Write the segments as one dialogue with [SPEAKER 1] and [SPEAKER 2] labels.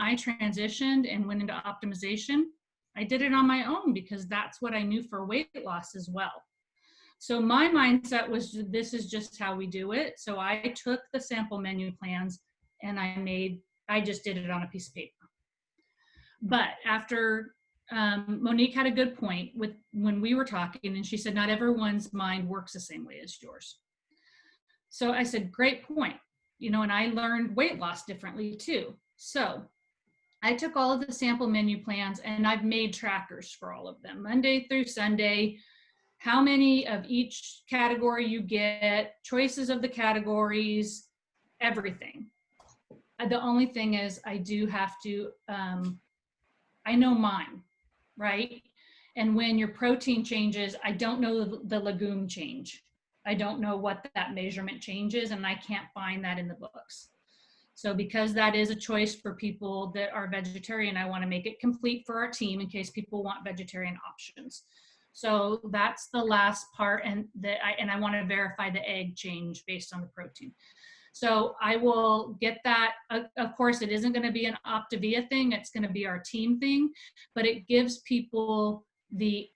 [SPEAKER 1] I transitioned and went into optimization, I did it on my own because that's what I knew for weight loss as well. So my mindset was, this is just how we do it. So I took the sample menu plans and I just did it on a piece of paper. But after Monique had a good point with when we were talking, and she said, not everyone's mind works the same way as yours. So I said, great point. You know, and I learned weight loss differently too. So I took all of the sample menu plans and I've made trackers for all of them, Monday through Sunday, how many of each category you get, choices of the categories, everything. The only thing is I do have to, I know mine, right? And when your protein changes, I don't know the legume change. I don't know what that measurement change is, and I can't find that in the books. So because that is a choice for people that are vegetarian, I want to make it complete for our team in case people want vegetarian options. So that's the last part, and I want to verify the egg change based on the protein. So I will get that. Of course, it isn't going to be an Optavia thing. It's going to be our team thing, but it gives people the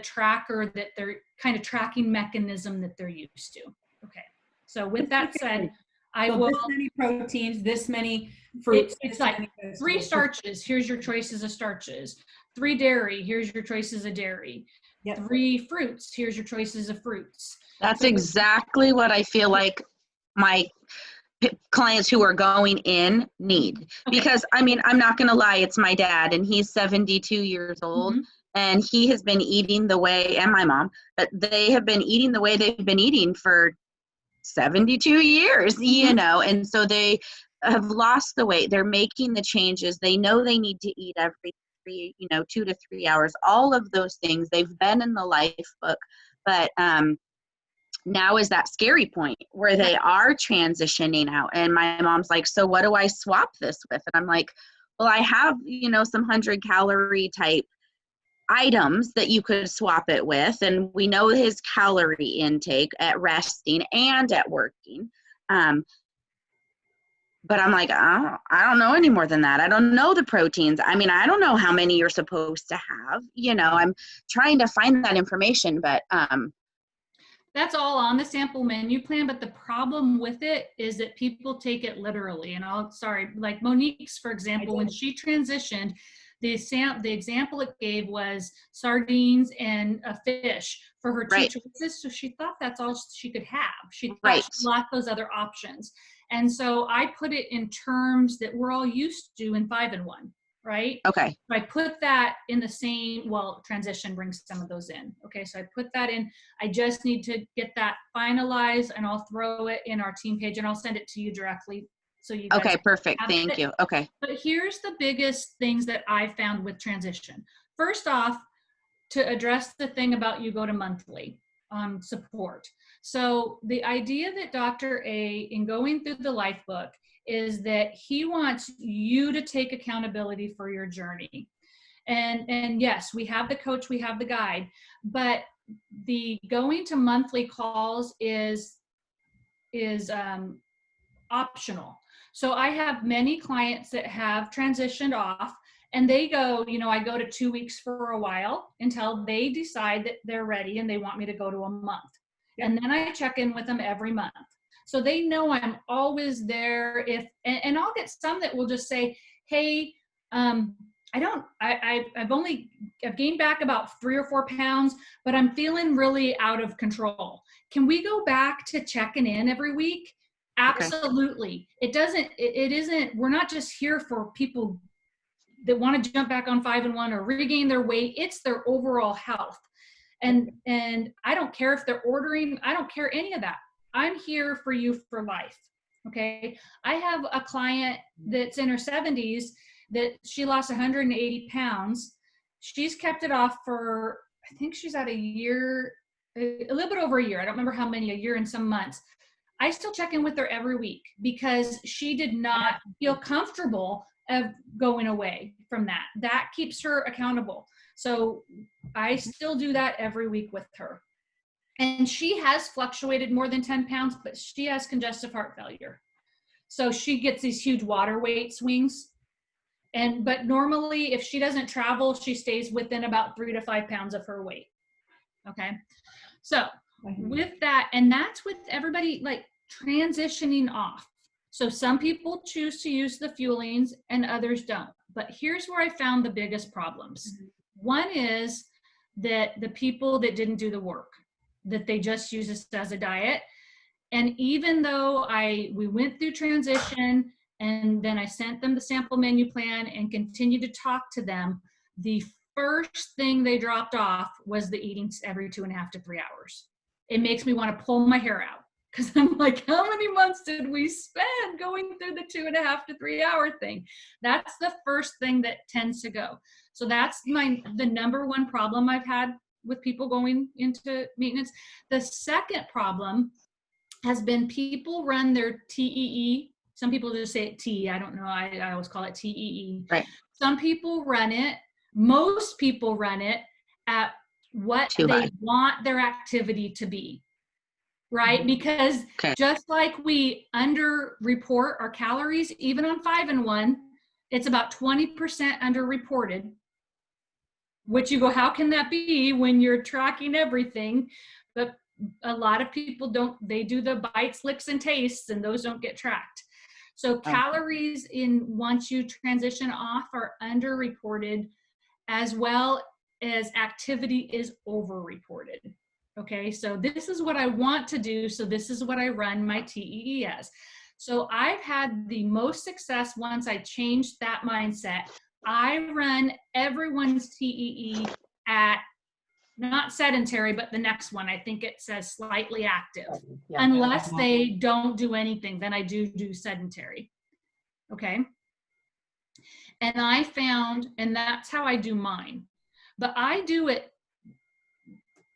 [SPEAKER 1] tracker that they're kind of tracking mechanism that they're used to. Okay. So with that said, I will.
[SPEAKER 2] This many proteins, this many fruits.
[SPEAKER 1] It's like 3 starches. Here's your choices of starches. 3 dairy. Here's your choices of dairy. Yep. 3 fruits. Here's your choices of fruits.
[SPEAKER 3] That's exactly what I feel like my clients who are going in need. Okay. Because I mean, I'm not going to lie, it's my dad and he's 72 years old. Mm-hmm. And he has been eating the way, and my mom, but they have been eating the way they've been eating for 72 years, you know, and so they have lost the weight. They're making the changes. They know they need to eat every 2 to 3 hours, all of those things. They've been in the life book, but now is that scary point where they are transitioning out. And my mom's like, so what do I swap this with? And I'm like, well, I have, some 100-calorie type items that you could swap it with, and we know his calorie intake at resting and at working, but I'm like, I don't know any more than that. I don't know the proteins. I mean, I don't know how many you're supposed to have. I'm trying to find that information, but
[SPEAKER 1] that's all on the sample menu plan. But the problem with it is that people take it literally. And like Monique's, for example, when she transitioned, the example it gave was sardines and a fish for her 2 choices. So she thought that's all she could have. She thought she lacked those other options. And so I put it in terms that we're all used to in 5 and 1, right?
[SPEAKER 3] Okay.
[SPEAKER 1] So I put that in the same, transition brings some of those in. Okay, so I put that in. I just need to get that finalized, and I'll throw it in our team page, and I'll send it to you directly. So you guys
[SPEAKER 3] okay, perfect. Thank you. Okay.
[SPEAKER 1] But here's the biggest things that I found with transition. First off, to address the thing about you go to monthly support. So the idea that Dr. A, in going through the life book, is that he wants you to take accountability for your journey. And yes, we have the coach, we have the guide, but the going to monthly calls is optional. So I have many clients that have transitioned off, and they go, I go to 2 weeks for a while until they decide that they're ready and they want me to go to a month. Yep. And then I check in with them every month. So they know I'm always there. And I'll get some that will just say, hey, I've gained back about 3 or 4 pounds, but I'm feeling really out of control. Can we go back to checking in every week? Absolutely. Okay. It isn't, we're not just here for people that want to jump back on 5 and 1 or regain their weight. It's their overall health. And I don't care if they're ordering, I don't care any of that. I'm here for you for life. Okay. I have a client that's in her 70s that she lost 180 pounds. She's kept it off for, I think she's at a year, a little bit over a year. I don't remember how many, a year and some months. I still check in with her every week because she did not feel comfortable of going away from that. That keeps her accountable. So I still do that every week with her. And she has fluctuated more than 10 pounds, but she has congestive heart failure. So she gets these huge water weight swings. But normally if she doesn't travel, she stays within about 3 to 5 pounds of her weight. Okay. So with that, and that's with everybody like transitioning off. So some people choose to use the fuelings and others don't. But here's where I found the biggest problems. One is that the people that didn't do the work, that they just use this as a diet. And even though we went through transition and then I sent them the sample menu plan and continued to talk to them, the first thing they dropped off was the eating every 2.5 to 3 hours. It makes me want to pull my hair out because I'm like, how many months did we spend going through the 2.5 to 3 hour thing? That's the first thing that tends to go. So that's the number one problem I've had with people going into maintenance. The second problem has been people run their TEE. Some people just say it T. I don't know. I always call it TEE.
[SPEAKER 3] Right.
[SPEAKER 1] Some people run it. Most people run it at what they want their activity to be. Right? Because just like we under-report our calories, even on 5-in-1, it's about 20% under-reported. Which you go, how can that be when you're tracking everything? But a lot of people don't, they do the bites, licks, and tastes, and those don't get tracked. So calories once you transition off are underreported, as well as activity is overreported. Okay, so this is what I want to do. So this is what I run my TEE as. So I've had the most success once I changed that mindset. I run everyone's TEE at not sedentary, but the next one, I think it says slightly active. Yeah. Unless they don't do anything, then I do sedentary. Okay. And I found, and that's how I do mine, but I do it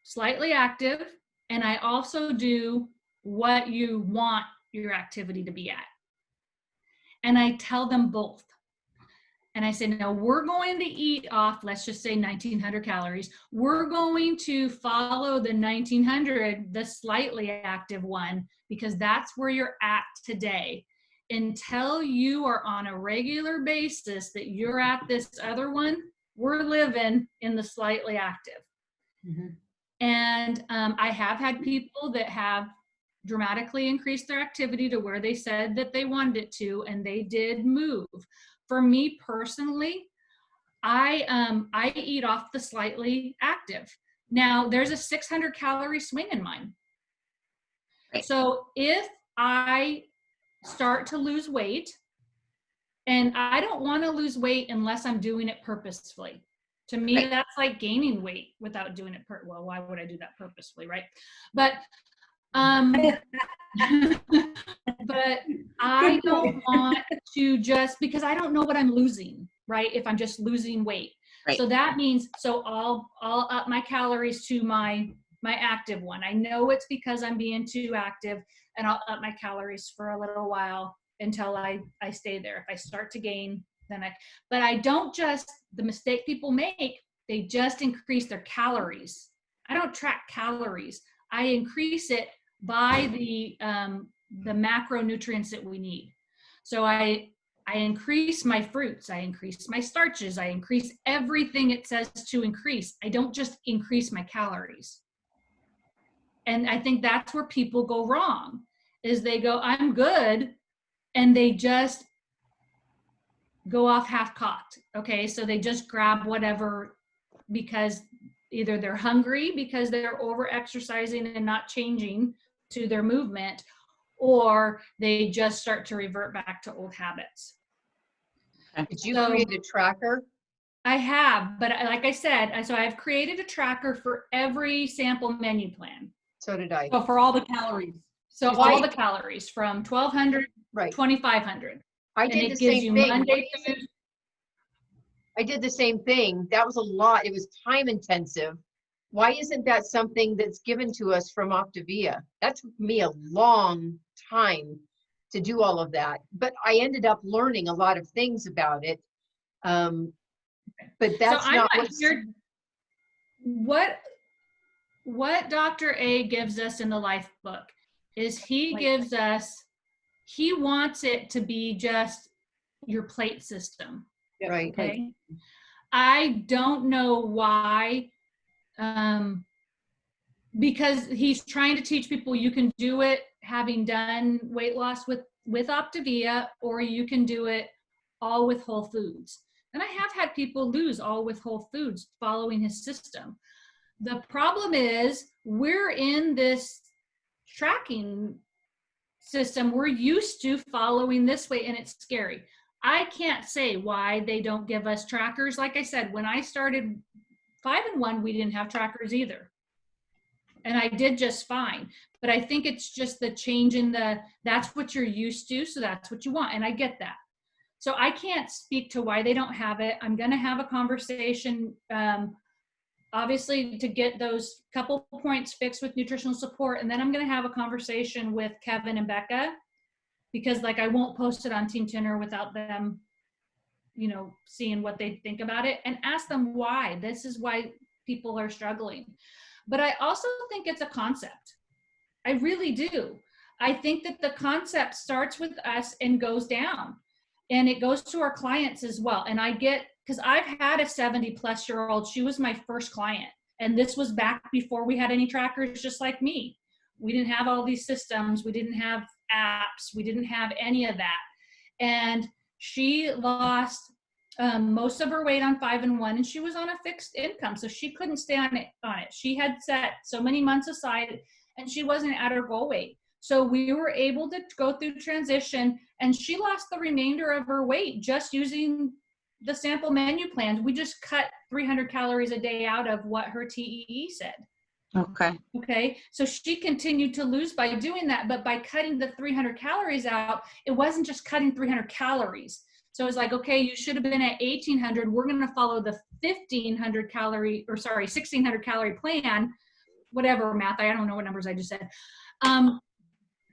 [SPEAKER 1] slightly active, and I also do what you want your activity to be at. And I tell them both. And I say, no, we're going to eat off, let's just say 1,900 calories. We're going to follow the 1,900, the slightly active one, because that's where you're at today. Until you are on a regular basis that you're at this other one, we're living in the slightly active. Mm-hmm. And I have had people that have dramatically increased their activity to where they said that they wanted it to, and they did move. For me personally, I eat off the slightly active. Now there's a 600 calorie swing in mine. Right. So if I start to lose weight, and I don't want to lose weight unless I'm doing it purposefully. To me, right. That's like gaining weight without doing it. Well, why would I do that purposefully, right? But but I don't want to just, because I don't know what I'm losing, right? If I'm just losing weight. Right. So that means, so I'll up my calories to my active one. I know it's because I'm being too active, and I'll up my calories for a little while until I stay there. If I start to gain, then but I don't just, the mistake people make, they just increase their calories. I don't track calories. I increase it by the macronutrients that we need. So I increase my fruits, I increase my starches, I increase everything it says to increase. I don't just increase my calories. And I think that's where people go wrong, is they go, I'm good, and they just go off half-cocked. Okay, so they just grab whatever, because either they're hungry because they're over-exercising and not changing to their movement, or they just start to revert back to old habits.
[SPEAKER 4] Did you create a tracker?
[SPEAKER 1] I have, but like I said, so I've created a tracker for every sample menu plan.
[SPEAKER 4] So did I.
[SPEAKER 2] So for all the calories.
[SPEAKER 1] So all the calories from 1,200 to 2,500.
[SPEAKER 4] I did the same thing. I did the same thing. That was a lot. It was time intensive. Why isn't that something that's given to us from Optavia? That took me a long time to do all of that, but I ended up learning a lot of things about it. But that's
[SPEAKER 1] so
[SPEAKER 4] not
[SPEAKER 1] what Dr. A gives us in the life book is he gives us, he wants it to be just your plate system.
[SPEAKER 4] Right.
[SPEAKER 1] Okay. I don't know why, because he's trying to teach people you can do it having done weight loss with Optavia, or you can do it all with Whole Foods. And I have had people lose all with Whole Foods following his system. The problem is we're in this tracking system. We're used to following this way, and it's scary. I can't say why they don't give us trackers. Like I said, when I started 5-in-1, we didn't have trackers either. And I did just fine. But I think it's just the change in that's what you're used to, so that's what you want. And I get that. So I can't speak to why they don't have it. I'm going to have a conversation, obviously, to get those couple points fixed with nutritional support. And then I'm going to have a conversation with Kevin and Becca, because like I won't post it on Team Tenor without them, seeing what they think about it, and ask them why. This is why people are struggling. But I also think it's a concept. I really do. I think that the concept starts with us and goes down, and it goes to our clients as well. And I get, because I've had a 70-plus-year-old, she was my first client. And this was back before we had any trackers, just like me. We didn't have all these systems. We didn't have apps. We didn't have any of that. And she lost most of her weight on 5-in-1, and she was on a fixed income, so she couldn't stay on it. She had set so many months aside, and she wasn't at her goal weight. So we were able to go through transition, and she lost the remainder of her weight just using the sample menu plans. We just cut 300 calories a day out of what her TEE said. Okay. So she continued to lose by doing that, but by cutting the 300 calories out, it wasn't just cutting 300 calories. So it's like, okay, you should have been at 1,800. We're going to follow the 1600 calorie plan, whatever math. I don't know what numbers I just said.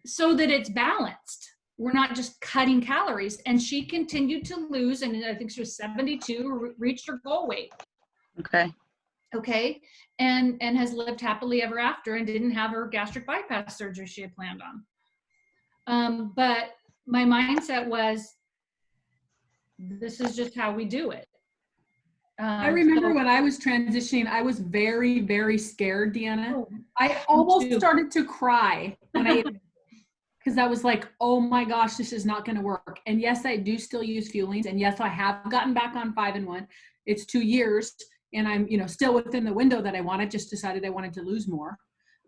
[SPEAKER 1] So that it's balanced. We're not just cutting calories. And she continued to lose. And I think she was 72, reached her goal weight. Okay. And has lived happily ever after, and didn't have her gastric bypass surgery she had planned on. But my mindset was, this is just how we do it.
[SPEAKER 2] I remember when I was transitioning, I was very, very scared, Deanna. I almost started to cry when because I was like, oh my gosh, this is not going to work. And yes, I do still use Fuelings. And yes, I have gotten back on 5-in-1. It's 2 years, and I'm, still within the window that I want. I just decided I wanted to lose more.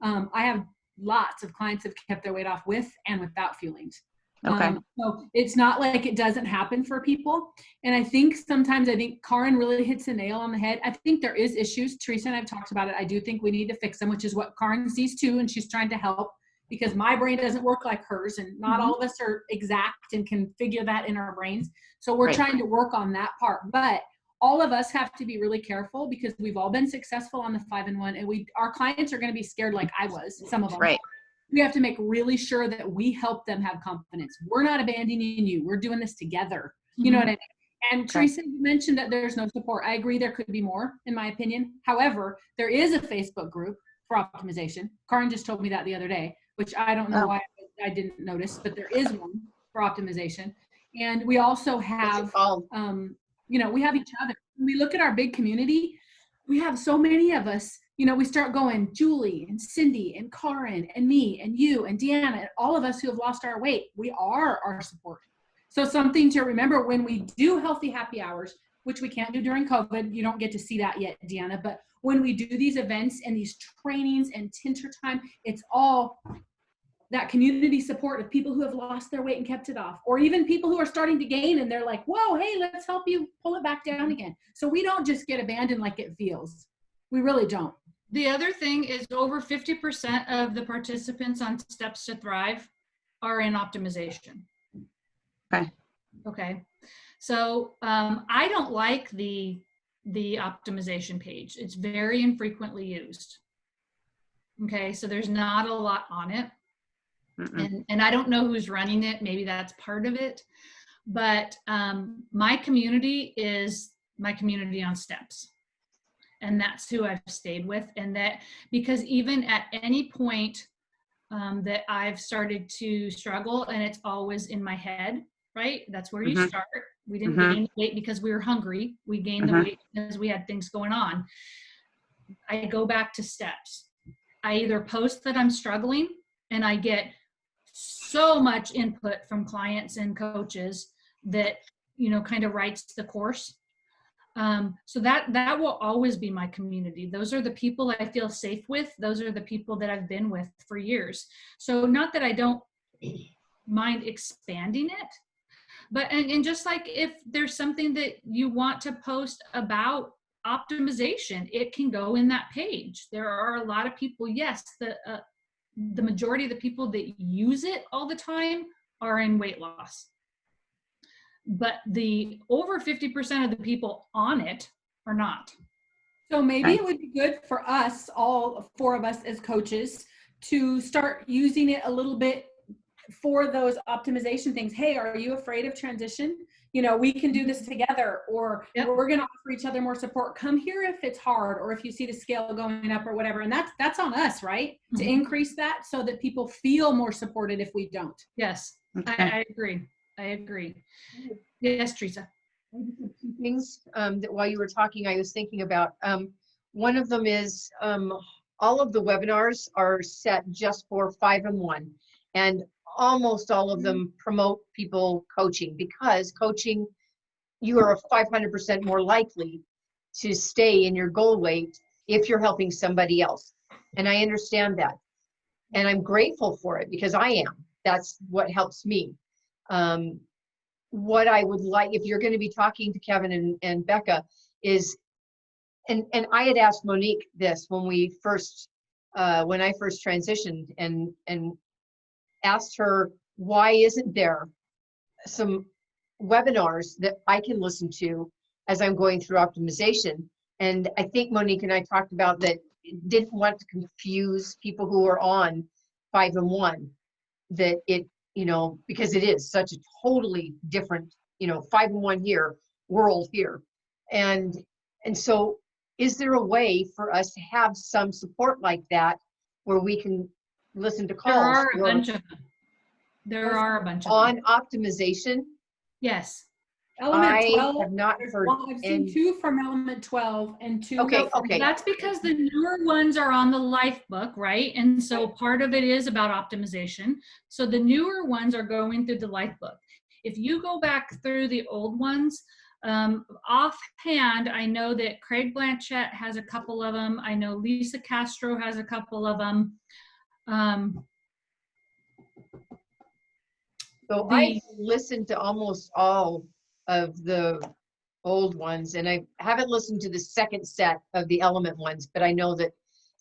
[SPEAKER 2] I have lots of clients that have kept their weight off with and without Fuelings. So it's not like it doesn't happen for people. And I think sometimes, Karin really hits the nail on the head. I think there is issues. Teresa and I've talked about it. I do think we need to fix them, which is what Karin sees too. And she's trying to help, because my brain doesn't work like hers, and not all of us are exact and can figure that in our brains. So we're trying to work on that part. But all of us have to be really careful, because we've all been successful on the 5-in-1, and our clients are going to be scared like I was, some of them. We have to make really sure that we help them have confidence. We're not abandoning you. We're doing this together. You know what I mean? And Teresa, you mentioned that there's no support. I agree, there could be more, in my opinion. However, there is a Facebook group for optimization. Karin just told me that the other day, which I don't know why I didn't notice, but there is one for optimization. And we also have, we have each other. When we look at our big community, we have so many of us. We start going, Julie and Cindy and Karin and me and you and Deanna and all of us who have lost our weight. We are our support. So something to remember when we do healthy happy hours, which we can't do during COVID. You don't get to see that yet, Deanna. But when we do these events and these trainings and Tinter time, it's all that community support of people who have lost their weight and kept it off, or even people who are starting to gain and they're like, whoa, hey, let's help you pull it back down again. So we don't just get abandoned like it feels. We really don't.
[SPEAKER 1] The other thing is, over 50% of the participants on Steps to Thrive are in optimization. Okay. So I don't like the optimization page. It's very infrequently used. Okay. So there's not a lot on it. And I don't know who's running it. Maybe that's part of it. But my community is my community on Steps. And that's who I've stayed with. And that, because even at any point that I've started to struggle, and it's always in my head, right? That's where you start. We didn't
[SPEAKER 3] Mhm.
[SPEAKER 1] gain the weight because we were hungry. We gained the
[SPEAKER 3] Mhm.
[SPEAKER 1] weight because we had things going on. I go back to steps. I either post that I'm struggling, and I get so much input from clients and coaches that, you know, kind of writes the course. So that will always be my community. Those are the people I feel safe with. Those are the people that I've been with for years. So not that I don't mind expanding it, but and just like if there's something that you want to post about optimization, it can go in that page. There are a lot of people, yes, the majority of the people that use it all the time are in weight loss. But the over 50% of the people on it are not.
[SPEAKER 2] So maybe it would be good for us, all four of us as coaches, to start using it a little bit for those optimization things. Hey, are you afraid of transition? You know, we can do this together, or we're going to offer each other more support. Come here if it's hard, or if you see the scale going up or whatever. And that's on us, right? To increase that so that people feel more supported if we don't.
[SPEAKER 1] Yes,
[SPEAKER 3] Okay.
[SPEAKER 1] I agree. I agree. Yes, Teresa.
[SPEAKER 4] Two things that while you were talking, I was thinking about. One of them is all of the webinars are set just for 5-in-1, and almost all of them promote people coaching, because coaching, you are 500% more likely to stay in your goal weight if you're helping somebody else. And I understand that. And I'm grateful for it, because I am. That's what helps me. What I would like, if you're going to be talking to Kevin and Becca, is, and I had asked Monique this when we first, when I first transitioned, and asked her, why isn't there some webinars that I can listen to as I'm going through optimization? And I think Monique and I talked about that, didn't want to confuse people who are on 5-in-1, that it, you know, because it is such a totally different, you know, 5-in-1 here, world here. And so is there a way for us to have some support like that, where we can listen to calls?
[SPEAKER 1] There are a bunch of them. There are a bunch of them.
[SPEAKER 4] On optimization?
[SPEAKER 1] Yes.
[SPEAKER 2] Element 12,
[SPEAKER 4] I have not heard.
[SPEAKER 2] I've seen 2 from Element 12 and 2.
[SPEAKER 4] Okay.
[SPEAKER 1] That's because the newer ones are on the life book, right? And so part of it is about optimization. So the newer ones are going through the life book. If you go back through the old ones, offhand, I know that Craig Blanchett has a couple of them. I know Lisa Castro has a couple of them.
[SPEAKER 4] So I listened to almost all of the old ones, and I haven't listened to the second set of the Element ones, but I know that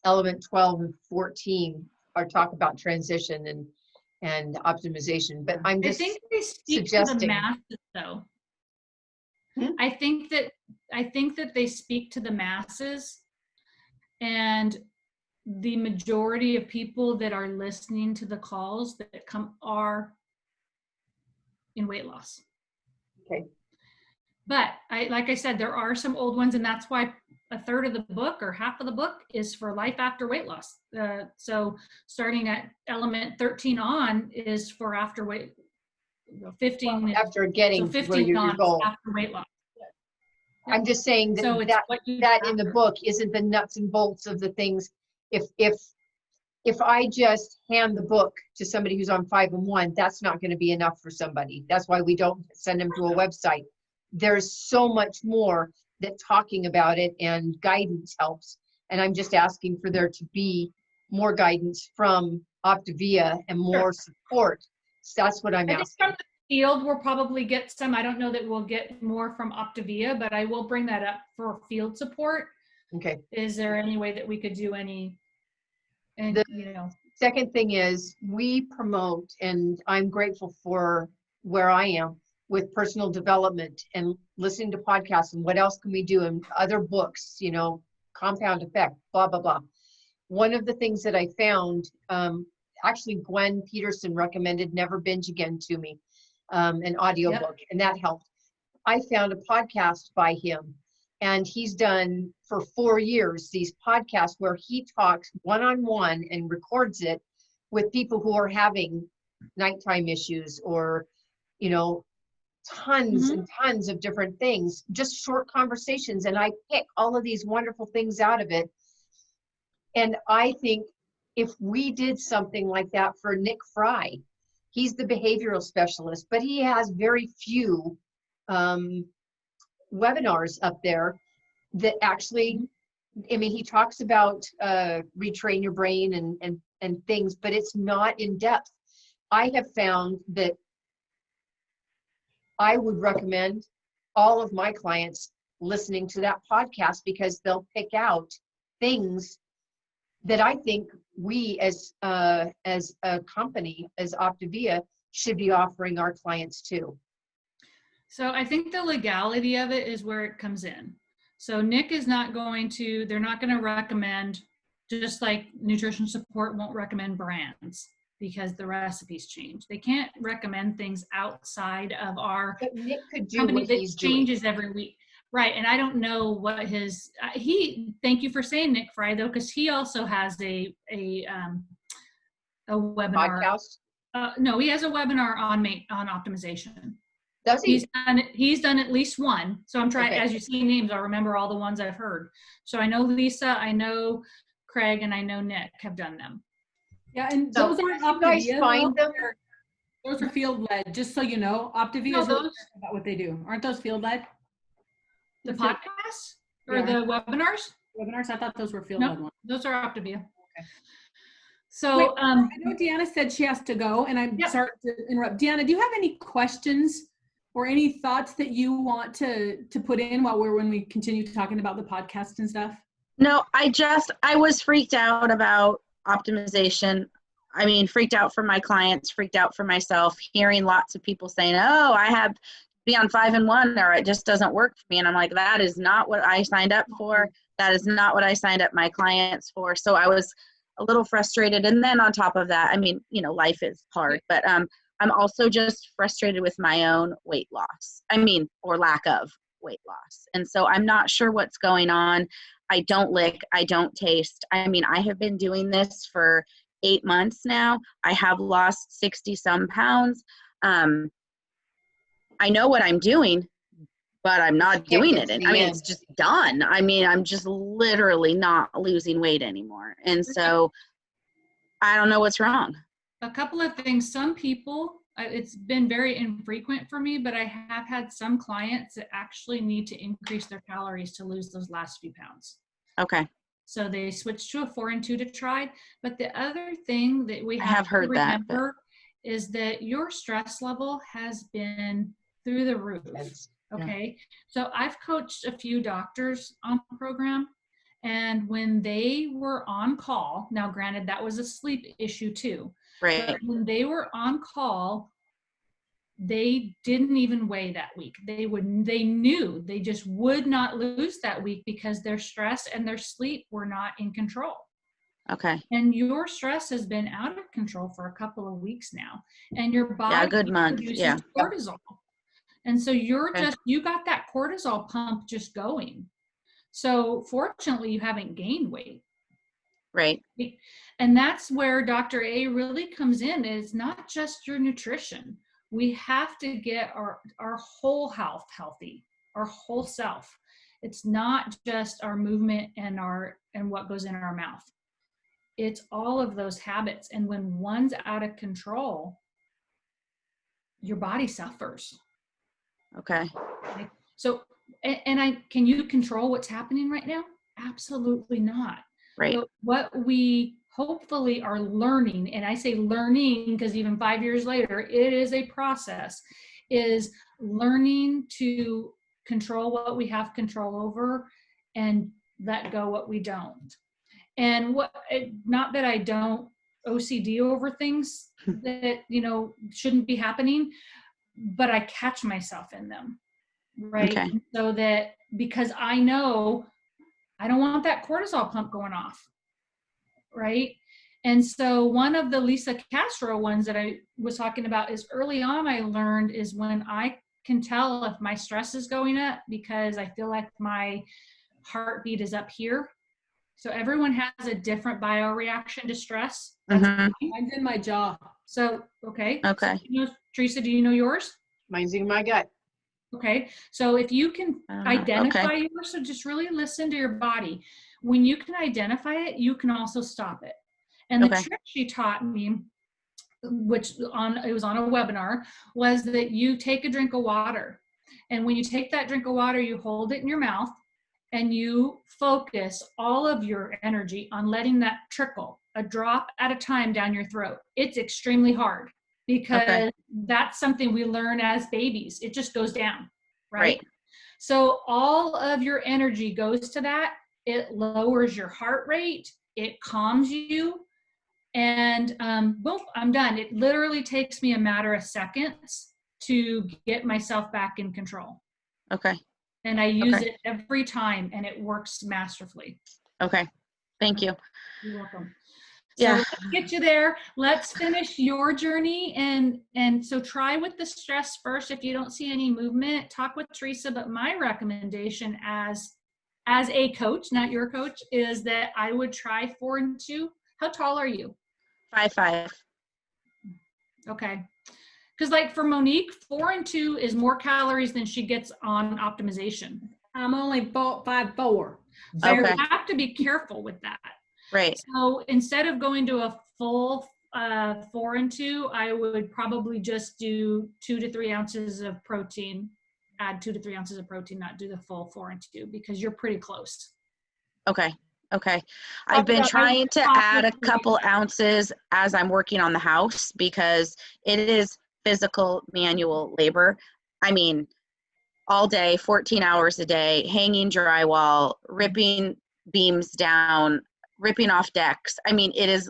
[SPEAKER 4] Element 12 and 14 are talk about transition and optimization. But I'm just,
[SPEAKER 1] I think they speak
[SPEAKER 4] suggesting
[SPEAKER 1] to the masses, though. I think that they speak to the masses, and the majority of people that are listening to the calls that come are in weight loss.
[SPEAKER 4] Okay.
[SPEAKER 1] But like I said, there are some old ones, and that's why a third of the book or half of the book is for life after weight loss. So starting at Element 13 on is for after weight, 15.
[SPEAKER 4] Well, after getting
[SPEAKER 1] so
[SPEAKER 4] to
[SPEAKER 1] 15
[SPEAKER 4] where your
[SPEAKER 1] on
[SPEAKER 4] goal.
[SPEAKER 1] after weight loss.
[SPEAKER 4] I'm just saying that
[SPEAKER 1] So it's
[SPEAKER 4] that in the book isn't the nuts and bolts of the things. If I just hand the book to somebody who's on 5-in-1, that's not going to be enough for somebody. That's why we don't send them to a website. There's so much more that talking about it and guidance helps. And I'm just asking for there to be more guidance from Optavia and more support. So that's what I'm asking.
[SPEAKER 1] From the field, we'll probably get some. I don't know that we'll get more from Optavia, but I will bring that up for field support.
[SPEAKER 4] Okay.
[SPEAKER 1] Is there any way that we could do any? And
[SPEAKER 4] the second thing is, we promote, and I'm grateful for where I am with personal development and listening to podcasts and what else can we do, and other books, you know, compound effect, blah, blah, blah. One of the things that I found, actually Gwen Peterson recommended Never Binge Again to me, an audiobook, and that helped. I found a podcast by him, and he's done for 4 years these podcasts where he talks one-on-one and records it with people who are having nighttime issues, or, you know, tons and tons of different things, just short conversations. And I pick all of these wonderful things out of it. And I think if we did something like that for Nick Fry, he's the behavioral specialist, but he has very few webinars up there that actually, I mean, he talks about retrain your brain and things, but it's not in depth. I have found that I would recommend all of my clients listening to that podcast, because they'll pick out things that I think we as a company, as Optavia, should be offering our clients too.
[SPEAKER 1] So I think the legality of it is where it comes in. So Nick is not going to, they're not going to recommend, just like nutrition support won't recommend brands because the recipes change. They can't recommend things outside of our
[SPEAKER 4] But Nick could do
[SPEAKER 1] company
[SPEAKER 4] what
[SPEAKER 1] that
[SPEAKER 4] he's
[SPEAKER 1] changes
[SPEAKER 4] doing.
[SPEAKER 1] every week. Right. And I don't know what his, thank you for saying Nick Fry though, because he also has a webinar.
[SPEAKER 4] Podcast?
[SPEAKER 1] No, he has a webinar on optimization.
[SPEAKER 4] Does he?
[SPEAKER 1] He's done at least one. So I'm trying,
[SPEAKER 4] Okay.
[SPEAKER 1] as you see names, I'll remember all the ones I've heard. So I know Lisa, I know Craig, and I know Nick have done them.
[SPEAKER 2] Yeah, and
[SPEAKER 4] So
[SPEAKER 2] those aren't
[SPEAKER 4] you guys
[SPEAKER 2] Optavia,
[SPEAKER 4] find
[SPEAKER 2] though.
[SPEAKER 4] them?
[SPEAKER 2] Those are field led, just so you know. Optavia
[SPEAKER 1] No,
[SPEAKER 2] is really
[SPEAKER 1] those-
[SPEAKER 2] good about what they do. Aren't those field led?
[SPEAKER 1] The podcasts or
[SPEAKER 2] Yeah.
[SPEAKER 1] the webinars?
[SPEAKER 2] Webinars? I thought those were field led
[SPEAKER 1] No,
[SPEAKER 2] ones.
[SPEAKER 1] those are Optavia.
[SPEAKER 2] Okay.
[SPEAKER 1] So
[SPEAKER 2] Wait, I know Deanna said she has to go, and I'm
[SPEAKER 1] Yep.
[SPEAKER 2] sorry to interrupt. Deanna, do you have any questions or any thoughts that you want to put in when we continue talking about the podcast and stuff?
[SPEAKER 3] No, I was freaked out about optimization. I mean, freaked out for my clients, freaked out for myself, hearing lots of people saying, oh, I have to be on 5-in-1 or it just doesn't work for me. And I'm like, that is not what I signed up for. That is not what I signed up my clients for. So I was a little frustrated. And then on top of that, I mean, you know, life is hard, but I'm also just frustrated with my own weight loss. I mean, or lack of weight loss. And so I'm not sure what's going on. I don't lick, I don't taste. I mean, I have been doing this for 8 months now. I have lost 60 some pounds. I know what I'm doing, but I'm not doing it. And I mean, it's just done. I mean, I'm just literally not losing weight anymore. And so I don't know what's wrong.
[SPEAKER 1] a couple of things. Some people, it's been very infrequent for me, but I have had some clients that actually need to increase their calories to lose those last few pounds.
[SPEAKER 3] Okay.
[SPEAKER 1] So they switched to a 4 and 2 to try. But the other thing that we
[SPEAKER 3] have
[SPEAKER 1] to
[SPEAKER 3] heard that,
[SPEAKER 1] remember is that your stress level has been through the roof. Okay. Yeah. So I've coached a few doctors on the program, and when they were on call, now granted that was a sleep issue too,
[SPEAKER 3] right?
[SPEAKER 1] But when they were on call, they didn't even weigh that week. They knew they just would not lose that week because their stress and their sleep were not in control.
[SPEAKER 3] Okay.
[SPEAKER 1] And your stress has been out of control for a couple of weeks now, and your body
[SPEAKER 3] a good month.
[SPEAKER 1] produces cortisol. And so you got that cortisol pump just going. So fortunately you haven't gained weight.
[SPEAKER 3] Right.
[SPEAKER 1] And that's where Dr. A really comes in. Is not just your nutrition. We have to get our whole health healthy, our whole self. It's not just our movement and what goes in our mouth. It's all of those habits. And when one's out of control, your body suffers.
[SPEAKER 3] Okay.
[SPEAKER 1] So, can you control what's happening right now? Absolutely not.
[SPEAKER 3] Right.
[SPEAKER 1] But what we hopefully are learning, and I say learning because even 5 years later, it is a process, is learning to control what we have control over and let go what we don't. And not that I don't OCD over things that, shouldn't be happening, but I catch myself in them. Right.
[SPEAKER 3] Okay.
[SPEAKER 1] So that, because I know I don't want that cortisol pump going off. Right. And so one of the Lisa Castro ones that I was talking about is early on I learned is when I can tell if my stress is going up because I feel like my heartbeat is up here. So everyone has a different bioreaction to stress.
[SPEAKER 2] Mine's in my jaw.
[SPEAKER 1] So, okay.
[SPEAKER 3] Okay.
[SPEAKER 1] So, Teresa, do you know yours?
[SPEAKER 4] Mine's in my gut.
[SPEAKER 1] Okay. So if you can identify yours, so just really listen to your body. When you can identify it, you can also stop it. And the trick she taught me, which it was on a webinar, was that you take a drink of water. And when you take that drink of water, you hold it in your mouth and you focus all of your energy on letting that trickle a drop at a time down your throat. It's extremely hard because that's something we learn as babies. It just goes down, right? So all of your energy goes to that. It lowers your heart rate. It calms you. And boom, I'm done. It literally takes me a matter of seconds to get myself back in control.
[SPEAKER 3] Okay.
[SPEAKER 1] And I use it every time, and it works masterfully.
[SPEAKER 3] Okay. Thank you.
[SPEAKER 1] You're welcome. So let's get you there. Let's finish your journey. And so try with the stress first. If you don't see any movement, talk with Teresa. But my recommendation as a coach, not your coach, is that I would try 4 and 2. How tall are you?
[SPEAKER 3] 5'5".
[SPEAKER 1] Okay. Because like for Monique, 4 and 2 is more calories than she gets on optimization.
[SPEAKER 2] I'm only 5'4".
[SPEAKER 1] So you have to be careful with that.
[SPEAKER 3] Right.
[SPEAKER 1] So instead of going to a full 4 and 2, I would probably just do 2 to 3 ounces of protein. Add 2 to 3 ounces of protein, not do the full 4 and 2 because you're pretty close.
[SPEAKER 3] Okay. Okay. I've been trying to add a couple ounces as I'm working on the house because it is physical manual labor. I mean, all day, 14 hours a day, hanging drywall, ripping beams down, ripping off decks. I mean, it is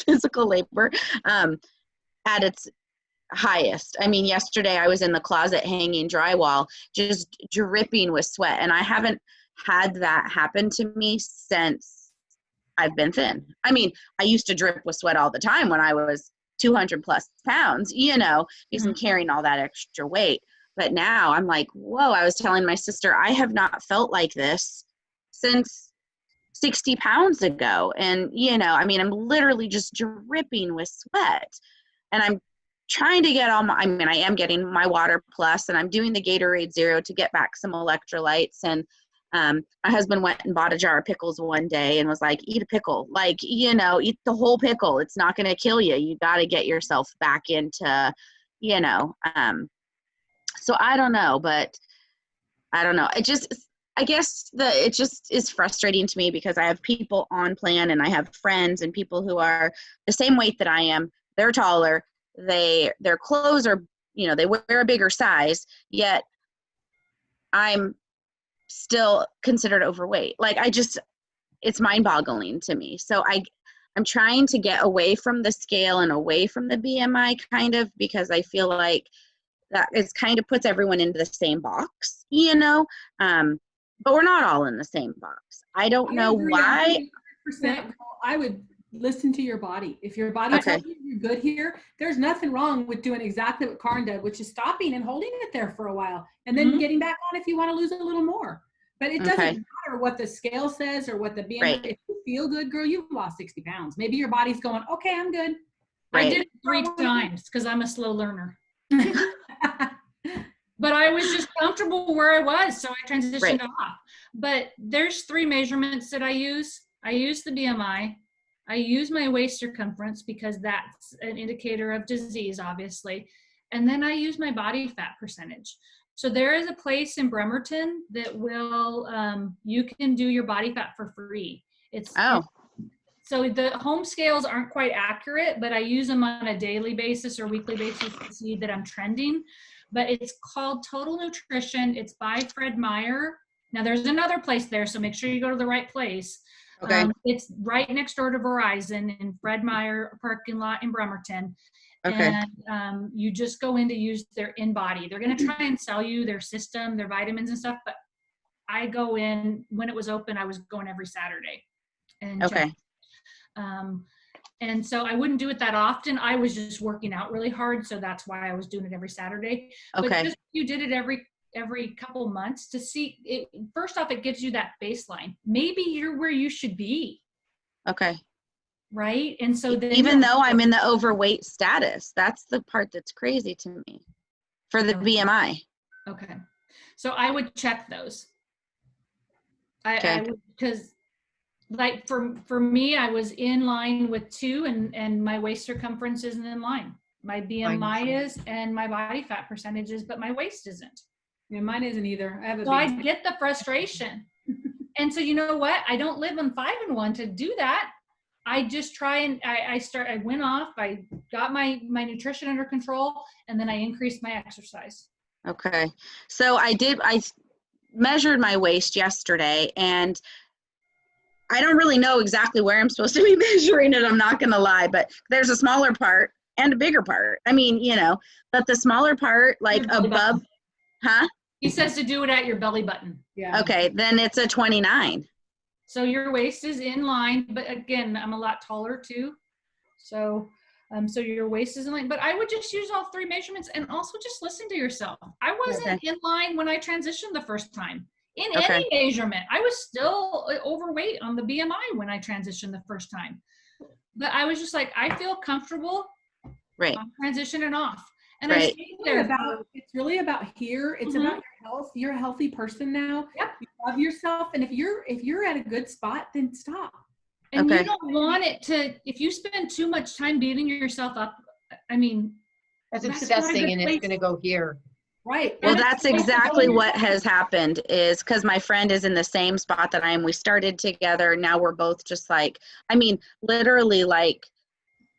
[SPEAKER 3] physical labor at its highest. I mean, yesterday I was in the closet hanging drywall, just dripping with sweat. And I haven't had that happen to me since I've been thin. I mean, I used to drip with sweat all the time when I was 200 plus pounds, you know, because I'm carrying all that extra weight. But now I'm like, whoa, I was telling my sister, I have not felt like this since 60 pounds ago. And, you know, I mean, I'm literally just dripping with sweat. And I'm trying to get I am getting my Water Plus, and I'm doing the Gatorade Zero to get back some electrolytes. And my husband went and bought a jar of pickles one day and was like, eat a pickle, like, you know, eat the whole pickle. It's not going to kill you. You got to get yourself back into, you know, so I don't know, but I don't know. I guess it just is frustrating to me because I have people on plan and I have friends and people who are the same weight that I am. They're taller. Their clothes are, you know, they wear a bigger size, yet I'm still considered overweight. Like it's mind boggling to me. So I'm trying to get away from the scale and away from the BMI kind of, because I feel like that is kind of puts everyone into the same box, you know, but we're not all in the same box. I don't know why.
[SPEAKER 2] 100%. I would listen to your body. If your body tells you you're good here, there's nothing wrong with doing exactly what Karin did, which is stopping and holding it there for a while and then getting back on if you want to lose a little more. But it doesn't matter what the scale says or what the BMI. If you feel good, girl, you've lost 60 pounds. Maybe your body's going, okay, I'm good.
[SPEAKER 1] I did it 3 times because I'm a slow learner. But I was just comfortable where I was, so I transitioned off. But there's 3 measurements that I use. I use the BMI. I use my waist circumference because that's an indicator of disease, obviously. And then I use my body fat percentage. So there is a place in Bremerton that will, you can do your body fat for free. So the home scales aren't quite accurate, but I use them on a daily basis or weekly basis to see that I'm trending. But it's called Total Nutrition. It's by Fred Meyer. Now there's another place there, so make sure you go to the right place. Okay. It's right next door to Verizon in Fred Meyer parking lot in Bremerton. Okay. And you just go in to use their InBody. They're going to try and sell you their system, their vitamins and stuff. But I go in, when it was open, I was going every Saturday. And and so I wouldn't do it that often. I was just working out really hard. So that's why I was doing it every Saturday. Okay. But just you did it every couple months to see it. First off, it gives you that baseline. Maybe you're where you should be.
[SPEAKER 3] Okay.
[SPEAKER 1] Right. And so then
[SPEAKER 3] even though I'm in the overweight status, that's the part that's crazy to me for the BMI.
[SPEAKER 1] Okay. So I would check those. I would, because like for me, I was in line with 2 and my waist circumference isn't in line. My BMI is and my body fat percentage is, but my waist isn't.
[SPEAKER 2] Yeah, mine isn't either. I have a
[SPEAKER 1] So I get the frustration. And so you know what? I don't live on 5 and 1 to do that. I just try and I went off, I got my nutrition under control, and then I increased my exercise.
[SPEAKER 3] Okay. So I measured my waist yesterday, and I don't really know exactly where I'm supposed to be measuring it. I'm not going to lie, but there's a smaller part and a bigger part. I mean, but the smaller part, like above, huh?
[SPEAKER 1] He says to do it at your belly button.
[SPEAKER 2] Yeah.
[SPEAKER 3] Okay. Then it's a 29.
[SPEAKER 1] So your waist is in line, but again, I'm a lot taller too. So your waist is in line, but I would just use all 3 measurements and also just listen to yourself. I wasn't in line when I transitioned the first time. In any measurement, I was still overweight on the BMI when I transitioned the first time. But I was just like, I feel comfortable.
[SPEAKER 3] Right.
[SPEAKER 1] I'm transitioning off. And
[SPEAKER 3] right.
[SPEAKER 1] I stayed there.
[SPEAKER 2] It's really about here. It's about your health. You're a healthy person now.
[SPEAKER 1] Yep.
[SPEAKER 2] You love yourself. And if you're at a good spot, then stop.
[SPEAKER 1] And you don't want it to, if you spend too much time beating yourself up, I mean,
[SPEAKER 4] that's obsessing and it's going to go here.
[SPEAKER 2] Right.
[SPEAKER 3] Well, that's exactly what has happened, is because my friend is in the same spot that I am. We started together. Now we're both just like, I mean, literally like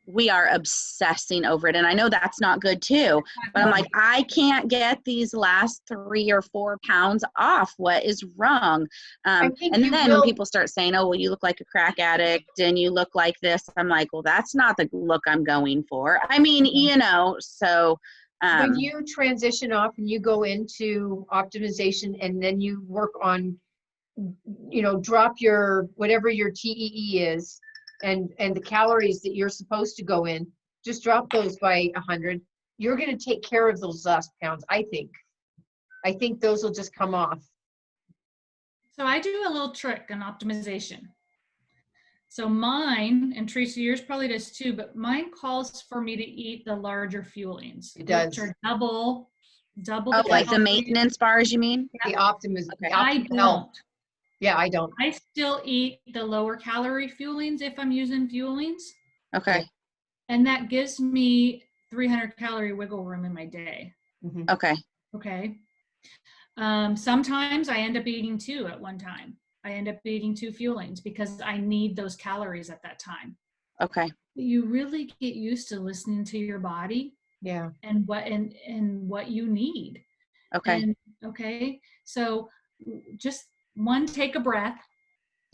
[SPEAKER 3] we are obsessing over it. And I know that's not good too, but I'm like, I can't get these last 3 or 4 pounds off. What is wrong? And then when people start saying, oh, well, you look like a crack addict and you look like this, I'm like, well, that's not the look I'm going for. I mean, so.
[SPEAKER 4] When you transition off and you go into optimization and then you work on, drop your, whatever your TEE is and the calories that you're supposed to go in, just drop those by 100. You're going to take care of those last pounds, I think. I think those will just come off.
[SPEAKER 1] So I do a little trick on optimization. So mine, and Teresa, yours probably does too, but mine calls for me to eat the larger fuelings.
[SPEAKER 4] It does.
[SPEAKER 1] Which are double.
[SPEAKER 3] Oh, like the maintenance bars, you mean?
[SPEAKER 4] The optimism.
[SPEAKER 1] Okay. I don't.
[SPEAKER 4] Yeah, I don't.
[SPEAKER 1] I still eat the lower calorie fuelings if I'm using fuelings.
[SPEAKER 3] Okay.
[SPEAKER 1] And that gives me 300 calorie wiggle room in my day.
[SPEAKER 3] Mm-hmm. Okay.
[SPEAKER 1] Okay. Sometimes I end up eating 2 at one time. I end up eating 2 fuelings because I need those calories at that time.
[SPEAKER 3] Okay.
[SPEAKER 1] You really get used to listening to your body.
[SPEAKER 4] Yeah.
[SPEAKER 1] And what you need.
[SPEAKER 3] Okay.
[SPEAKER 1] And, okay. So just take a breath.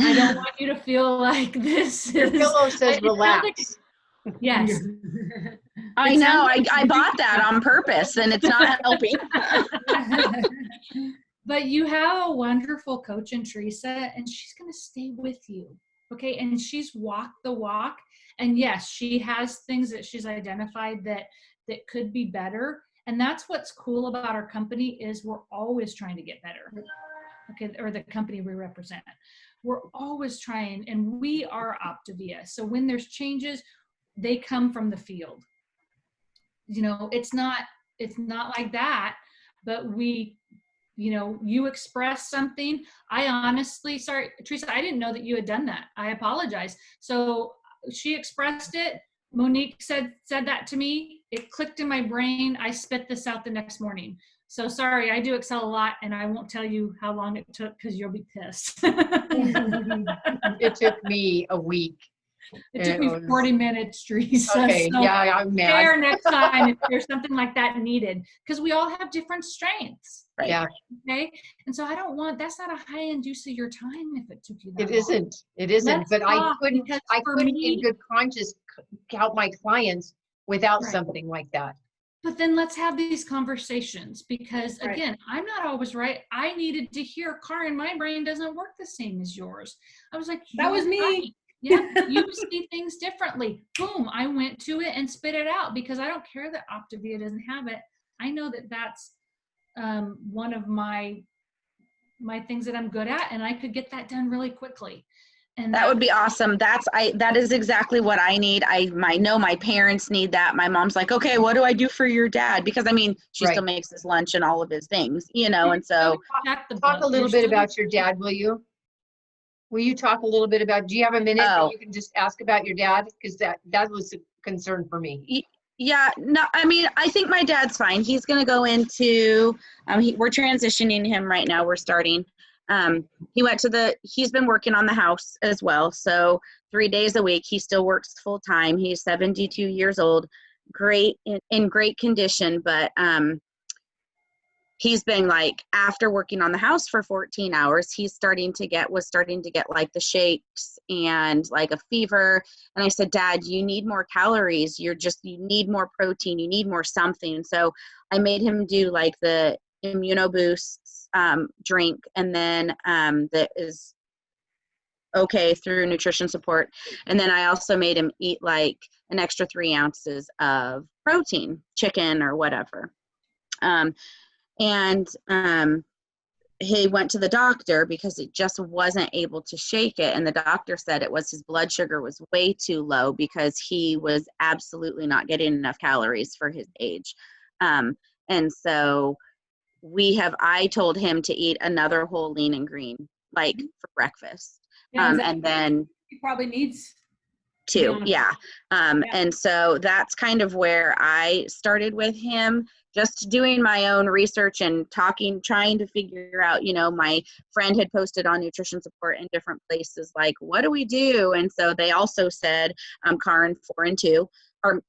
[SPEAKER 1] I don't want you to feel like this.
[SPEAKER 4] Your pillow says relax.
[SPEAKER 1] Yes.
[SPEAKER 3] I know. I bought that on purpose and it's not helping.
[SPEAKER 1] But you have a wonderful coach in Teresa, and she's going to stay with you. Okay. And she's walked the walk. And yes, she has things that she's identified that could be better. And that's what's cool about our company is we're always trying to get better. Okay. Or the company we represent. We're always trying, and we are Optavia. So when there's changes, they come from the field. It's not like that, but you express something. I honestly, sorry, Teresa, I didn't know that you had done that. I apologize. So she expressed it. Monique said that to me. It clicked in my brain. I spit this out the next morning. So sorry, I do Excel a lot, and I won't tell you how long it took because you'll be pissed.
[SPEAKER 4] It took me a week.
[SPEAKER 1] It took me 40 minutes, Teresa.
[SPEAKER 4] Okay,
[SPEAKER 1] so
[SPEAKER 4] yeah, I'm mad.
[SPEAKER 1] Share next time if there's something like that needed, because we all have different strengths.
[SPEAKER 3] Right.
[SPEAKER 4] Yeah.
[SPEAKER 1] Okay. And so that's not a high-end use of your time if it took you that long.
[SPEAKER 4] It isn't. But I couldn't in good conscience help my clients without something like that.
[SPEAKER 1] But then let's have these conversations because again, I'm not always right. I needed to hear, Karen, my brain doesn't work the same as yours. I was like,
[SPEAKER 2] that was me.
[SPEAKER 1] Right. Yeah, you see things differently. Boom, I went to it and spit it out because I don't care that Optavia doesn't have it. I know that that's one of my things that I'm good at, and I could get that done really quickly. And
[SPEAKER 3] that would be awesome. That is exactly what I need. I know my parents need that. My mom's like, okay, what do I do for your dad? Because I mean, she still makes his lunch and all of his things, you know, and so.
[SPEAKER 4] Talk a little bit about your dad, will you? Will you talk a little bit about, do you have a minute that you can just ask about your dad? Because that was a concern for me.
[SPEAKER 3] Yeah, no, I mean, I think my dad's fine. He's going to go into, we're transitioning him right now. We're starting. He's been working on the house as well. So 3 days a week, he still works full time. He's 72 years old, great, in great condition. But he's been like, after working on the house for 14 hours, was starting to get like the shakes and like a fever. And I said, Dad, you need more calories. You need more protein. You need more something. And so I made him do like the immunoboosts drink, and then that is okay through nutrition support. And then I also made him eat like an extra 3 ounces of protein, chicken or whatever. He went to the doctor because it just wasn't able to shake it. And the doctor said it was his blood sugar was way too low because he was absolutely not getting enough calories for his age. And so I told him to eat another whole lean and green, like for breakfast. And then
[SPEAKER 2] he probably needs
[SPEAKER 3] 2. Yeah. And so that's kind of where I started with him, just doing my own research and trying to figure out, you know, my friend had posted on nutrition support in different places, like, what do we do? And so they also said, Karin 4 and 2, or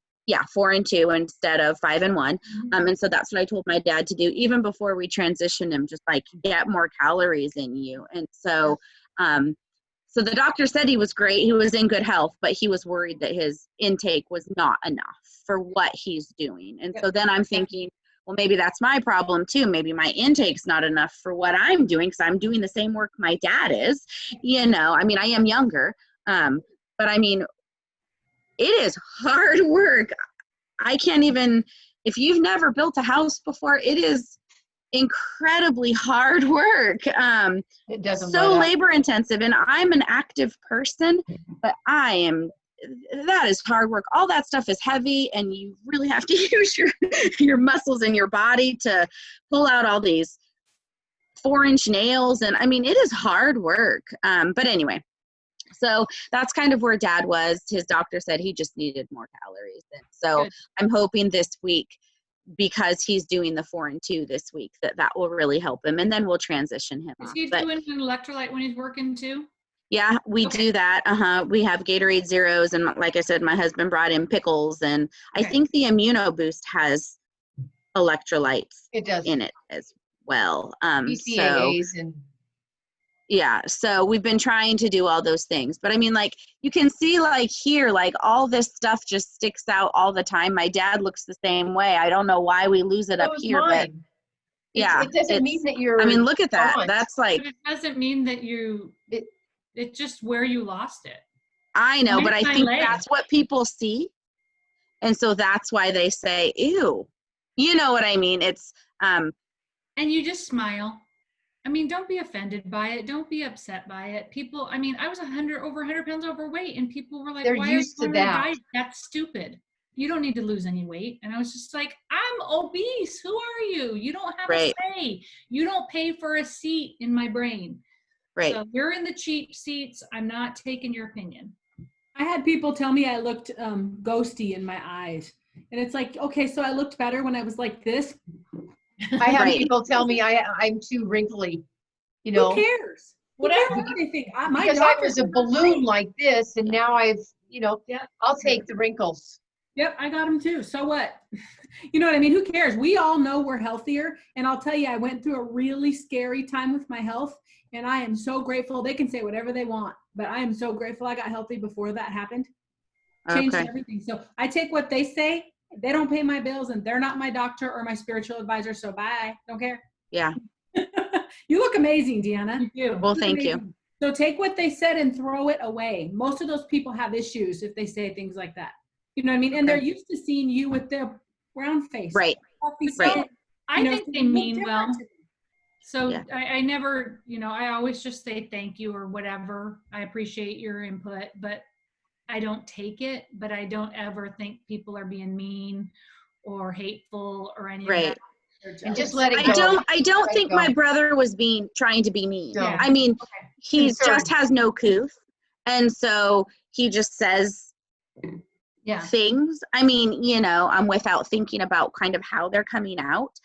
[SPEAKER 3] 4 and 2 instead of 5 and 1. And so that's what I told my dad to do, even before we transitioned him, just like get more calories in you. And so, so the doctor said he was great. He was in good health, but he was worried that his intake was not enough for what he's doing. And so then I'm thinking, well, maybe that's my problem too. Maybe my intake's not enough for what I'm doing, because I'm doing the same work my dad is, you know. I mean, I am younger, but I mean, it is hard work. I can't even, if you've never built a house before, it is incredibly hard work.
[SPEAKER 4] It doesn't
[SPEAKER 3] so labor intensive, and I'm an active person, but that is hard work. All that stuff is heavy, and you really have to use your muscles in your body to pull out all these 4-inch nails. And I mean, it is hard work. But anyway, so that's kind of where Dad was. His doctor said he just needed more calories. And so good. I'm hoping this week, because he's doing the 4 and 2 this week, that will really help him. And then we'll transition him.
[SPEAKER 1] Is he doing an electrolyte when he's working too?
[SPEAKER 3] Yeah, we do that. We have Gatorade Zeros. And like I said, my husband brought in pickles. And I think the Immunoboost has electrolytes in it as well.
[SPEAKER 4] BCAAs and
[SPEAKER 3] yeah, so we've been trying to do all those things. But I mean, like, you can see, like, here, like, all this stuff just sticks out all the time. My dad looks the same way. I don't know why we lose it up here, but yeah.
[SPEAKER 4] It doesn't mean that you're,
[SPEAKER 3] I mean, look at that. That's like,
[SPEAKER 1] but it doesn't mean that it's just where you lost it.
[SPEAKER 3] I know, but I think that's what people see. And so that's why they say, ew. You know what I mean? It's,
[SPEAKER 1] and you just smile. I mean, don't be offended by it. Don't be upset by it. People, I mean, I was over 100 pounds overweight, and people were like,
[SPEAKER 4] they're
[SPEAKER 1] why
[SPEAKER 4] used
[SPEAKER 1] are you
[SPEAKER 4] to
[SPEAKER 1] on a
[SPEAKER 4] that.
[SPEAKER 1] diet? That's stupid. You don't need to lose any weight. And I was just like, I'm obese. Who are you? You don't have a say. You don't pay for a seat in my brain.
[SPEAKER 3] Right.
[SPEAKER 1] So you're in the cheap seats. I'm not taking your opinion.
[SPEAKER 2] I had people tell me I looked ghosty in my eyes. And it's like, okay, so I looked better when I was like this.
[SPEAKER 4] I have people tell me I'm too wrinkly. You know,
[SPEAKER 2] who cares?
[SPEAKER 1] Whatever
[SPEAKER 2] they think.
[SPEAKER 4] Because I was a balloon like this, and now I've, you know, I'll take the wrinkles.
[SPEAKER 2] Yep, I got them too. So what? You know what I mean? Who cares? We all know we're healthier. And I'll tell you, I went through a really scary time with my health, and I am so grateful. They can say whatever they want, but I am so grateful I got healthy before that happened. Changed everything. So I take what they say. They don't pay my bills, and they're not my doctor or my spiritual advisor. So bye. Don't care.
[SPEAKER 3] Yeah.
[SPEAKER 2] You look amazing, Deanna.
[SPEAKER 1] You do.
[SPEAKER 3] Well, thank you.
[SPEAKER 2] So take what they said and throw it away. Most of those people have issues if they say things like that. You know what I mean? And they're used to seeing you with their brown face.
[SPEAKER 3] Right.
[SPEAKER 1] So I think they mean well. So
[SPEAKER 3] Yeah.
[SPEAKER 1] I never, I always just say thank you or whatever. I appreciate your input, but I don't take it, but I don't ever think people are being mean or hateful or any of
[SPEAKER 3] Right.
[SPEAKER 1] that.
[SPEAKER 4] And just let it go.
[SPEAKER 3] I don't
[SPEAKER 4] Let it
[SPEAKER 3] think
[SPEAKER 4] go.
[SPEAKER 3] my brother was trying to be mean.
[SPEAKER 4] No.
[SPEAKER 3] I mean, he
[SPEAKER 4] Concerned.
[SPEAKER 3] just has no couth. And so he just says things. I mean, I'm without thinking about kind of how they're coming out.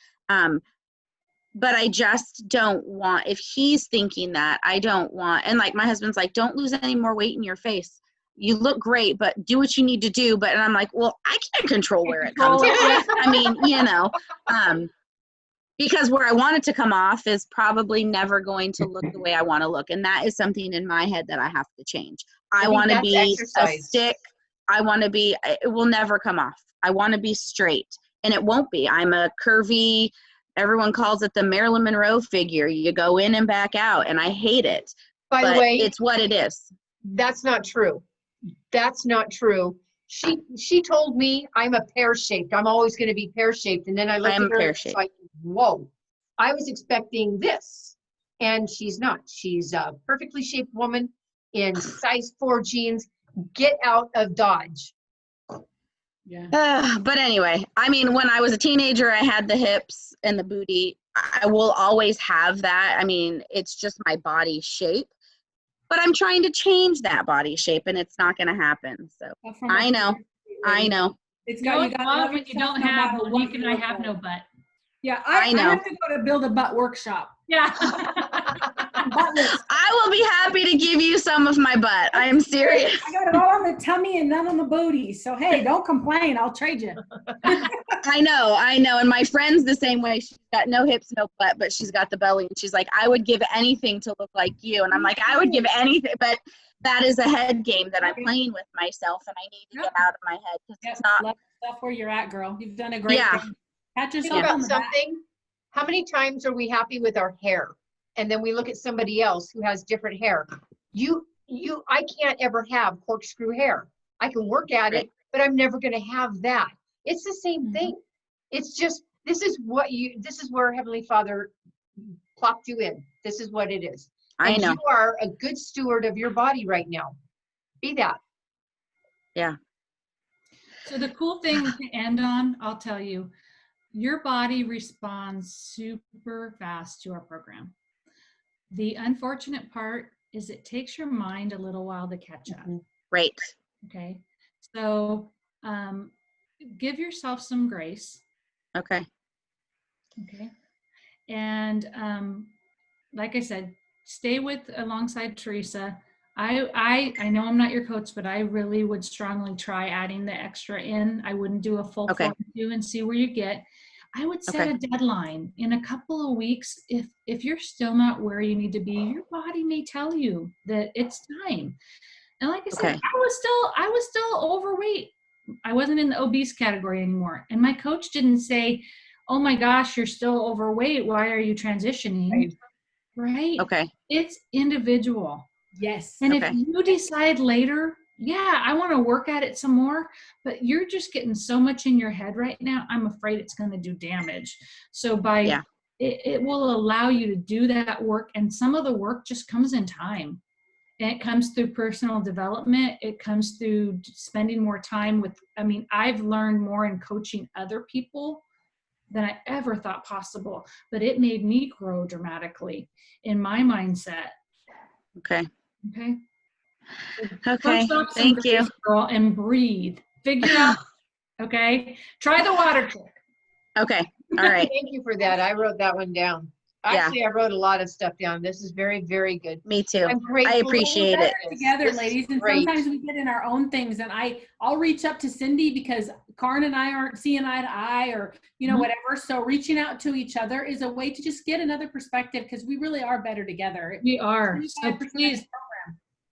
[SPEAKER 3] But I just don't want, if he's thinking that, I don't want, and like my husband's like, don't lose any more weight in your face. You look great, but do what you need to do. But, and I'm like, well, I can't control where it comes off. I mean, because where I want it to come off is probably never going to look the way I want to look. And that is something in my head that I have to change. I want to be a stick. I want to be, it will never come off. I want to be straight, and it won't be. I'm a curvy, everyone calls it the Marilyn Monroe figure. You go in and back out, and I hate it.
[SPEAKER 4] By the way,
[SPEAKER 3] it's what it is.
[SPEAKER 4] That's not true. That's not true. She told me I'm a pear-shaped. I'm always going to be pear-shaped. And then I looked at her and it's like, whoa, I was expecting this. And she's not. She's a perfectly shaped woman in size 4 jeans. Get out of Dodge.
[SPEAKER 3] Yeah. But anyway, I mean, when I was a teenager, I had the hips and the booty. I will always have that. I mean, it's just my body shape. But I'm trying to change that body shape, and it's not going to happen. So I know.
[SPEAKER 2] It's got, you got
[SPEAKER 1] when you don't have Monique and I have no butt.
[SPEAKER 2] Yeah, I know. I have to go to build a butt workshop.
[SPEAKER 1] Yeah.
[SPEAKER 3] I will be happy to give you some of my butt. I am serious.
[SPEAKER 2] I got it all on the tummy and none on the booty. So hey, don't complain. I'll trade you.
[SPEAKER 3] I know. And my friend's the same way. She's got no hips, no butt, but she's got the belly. And she's like, I would give anything to look like you. And I'm like, I would give anything, but that is a head game that I'm playing with myself, and I need to get out of my head because it's not.
[SPEAKER 2] Love yourself where you're at, girl. You've done a great thing. Pat yourself
[SPEAKER 4] Think
[SPEAKER 2] on
[SPEAKER 4] about
[SPEAKER 2] the back.
[SPEAKER 4] something. How many times are we happy with our hair? And then we look at somebody else who has different hair. I can't ever have corkscrew hair. I can work at it, but I'm never going to have that. It's the same thing. It's just, this is where Heavenly Father plopped you in. This is what it is. And I know. You are a good steward of your body right now. Be that.
[SPEAKER 3] Yeah.
[SPEAKER 1] So the cool thing to end on, I'll tell you, your body responds super fast to our program. The unfortunate part is it takes your mind a little while to catch up.
[SPEAKER 3] Right.
[SPEAKER 1] Okay. So give yourself some grace.
[SPEAKER 3] Okay.
[SPEAKER 1] Okay. And like I said, stay alongside Teresa. I know I'm not your coach, but I really would strongly try adding the extra in. I wouldn't do a full 42 and see where you get. I would set a deadline in a couple of weeks. If you're still not where you need to be, your body may tell you that it's time. And like I said, I was still overweight. I wasn't in the obese category anymore. And my coach didn't say, oh my gosh, you're still overweight. Why are you transitioning? Right?
[SPEAKER 3] Okay.
[SPEAKER 1] It's individual.
[SPEAKER 2] Yes.
[SPEAKER 1] And if you decide later, I want to work at it some more, but you're just getting so much in your head right now, I'm afraid it's going to do damage. So it will allow you to do that work. And some of the work just comes in time. And it comes through personal development. It comes through spending more time I've learned more in coaching other people than I ever thought possible, but it made me grow dramatically in my mindset.
[SPEAKER 3] Okay.
[SPEAKER 1] Thank you. Girl, and breathe. Figure out. Okay. Try the water trick.
[SPEAKER 3] Okay. All right.
[SPEAKER 4] Thank you for that. I wrote that one down. Actually, I wrote a lot of stuff down. This is very, very good.
[SPEAKER 3] Me too.
[SPEAKER 4] I'm grateful.
[SPEAKER 3] I appreciate it.
[SPEAKER 2] Together, ladies, and sometimes we get in our own things, and I'll reach up to Cindy because Karin and I aren't seeing eye to eye, or whatever. So reaching out to each other is a way to just get another perspective because we really are better together.
[SPEAKER 1] We are. So please.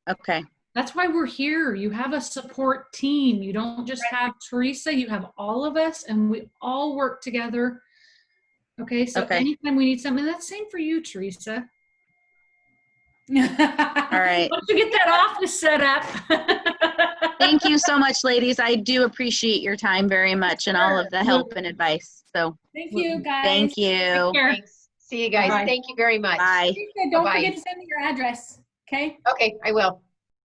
[SPEAKER 3] Okay.
[SPEAKER 1] That's why we're here. You have a support team. You don't just have Teresa. You have all of us, and we all work together. Okay, so anytime we need something, that's same for you, Teresa.
[SPEAKER 3] All right.
[SPEAKER 1] Once you get that office set up.
[SPEAKER 3] Thank you so much, ladies. I do appreciate your time very much and all of the help and advice. So
[SPEAKER 2] thank you, guys.
[SPEAKER 3] Thank you.
[SPEAKER 4] Thanks. See you guys.
[SPEAKER 2] Bye.
[SPEAKER 4] Thank you very much.
[SPEAKER 3] Bye.
[SPEAKER 2] Don't
[SPEAKER 4] Bye-bye.
[SPEAKER 2] forget to send me your address. Okay.
[SPEAKER 4] Okay, I will.